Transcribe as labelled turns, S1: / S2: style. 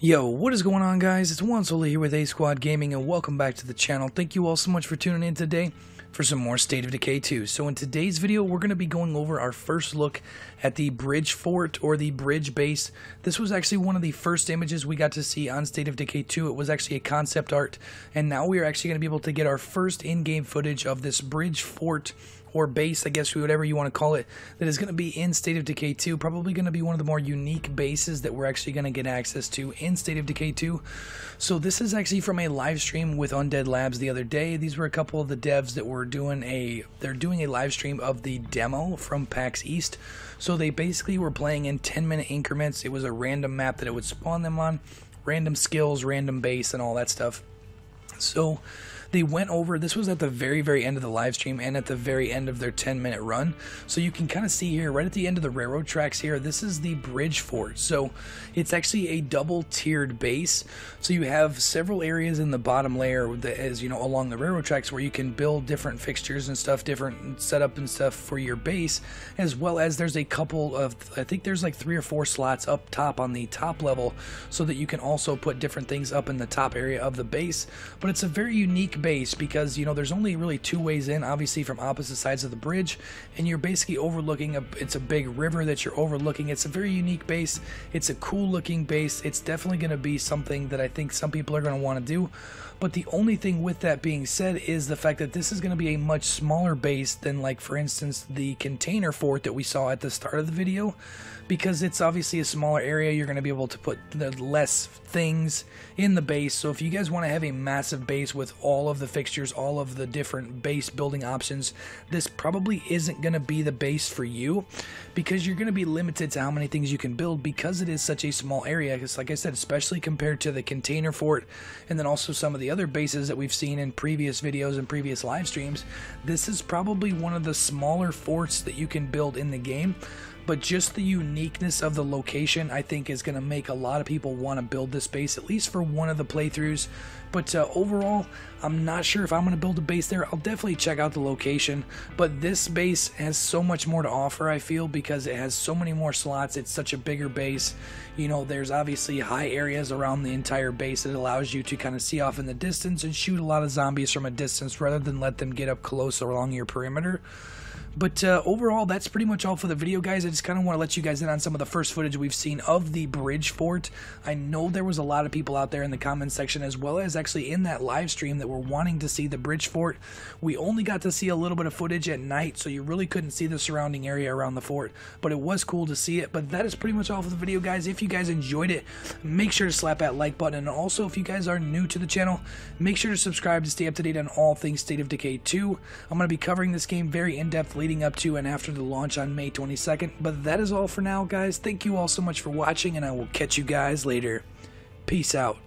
S1: Yo, what is going on, guys? It's One Solo here with A Squad Gaming, and welcome back to the channel. Thank you all so much for tuning in today for some more State of Decay 2. So in today's video, we're going to be going over our first look at the bridge fort, or the bridge base. This was actually one of the first images we got to see on State of Decay 2. It was actually a concept art, and now we are actually going to be able to get our first in-game footage of this bridge fort, or base, I guess, whatever you want to call it, that is going to be in State of Decay 2. Probably going to be one of the more unique bases that we're actually going to get access to in State of Decay 2. So this is actually from a live stream with Undead Labs the other day. These were a couple of the devs that were doing a live stream of the demo from PAX East. So they basically were playing in 10-minute increments. It was a random map that it would spawn them on, random skills, random base, and all that stuff. So they went over, this was at the very end of the live stream and at the very end of their 10-minute run. So you can kind of see here, right at the end of the railroad tracks here, this is the bridge fort. So it's actually a double-tiered base. So you have several areas in the bottom layer that is, along the railroad tracks where you can build different fixtures and stuff, different setup and stuff for your base, as well as there's a couple of, I think there's like 3 or 4 slots up top on the top level so that you can also put different things up in the top area of the base. But it's a very unique base because there's only really 2 ways in, obviously from opposite sides of the bridge, and you're basically overlooking it's a big river that you're overlooking. It's a very unique base. It's a cool looking base. It's definitely going to be something that I think some people are going to want to do. But the only thing with that being said is the fact that this is going to be a much smaller base than, like, for instance, the container fort that we saw at the start of the video, because it's obviously a smaller area. You're going to be able to put less things in the base. So if you guys want to have a massive base with all of the fixtures, all of the different base building options, this probably isn't going to be the base for you, because you're going to be limited to how many things you can build because it is such a small area. Because like I said, especially compared to the container fort and then also some of the other bases that we've seen in previous videos and previous live streams, this is probably one of the smaller forts that you can build in the game. But just the uniqueness of the location, I think, is going to make a lot of people want to build this base, at least for one of the playthroughs. But overall, I'm not sure if I'm going to build a base there. I'll definitely check out the location. But this base has so much more to offer, I feel, because it has so many more slots. It's such a bigger base. There's obviously high areas around the entire base that allows you to kind of see off in the distance and shoot a lot of zombies from a distance rather than let them get up close along your perimeter. But overall, that's pretty much all for the video, guys. I just kind of want to let you guys in on some of the first footage we've seen of the bridge fort. I know there was a lot of people out there in the comments section, as well as actually in that live stream, that were wanting to see the bridge fort. We only got to see a little bit of footage at night, so you really couldn't see the surrounding area around the fort. But it was cool to see it. But that is pretty much all for the video, guys. If you guys enjoyed it, make sure to slap that like button. And also, if you guys are new to the channel, make sure to subscribe to stay up to date on all things State of Decay 2. I'm going to be covering this game very in-depth leading up to and after the launch on May 22nd. But that is all for now, guys. Thank you all so much for watching, and I will catch you guys later. Peace out.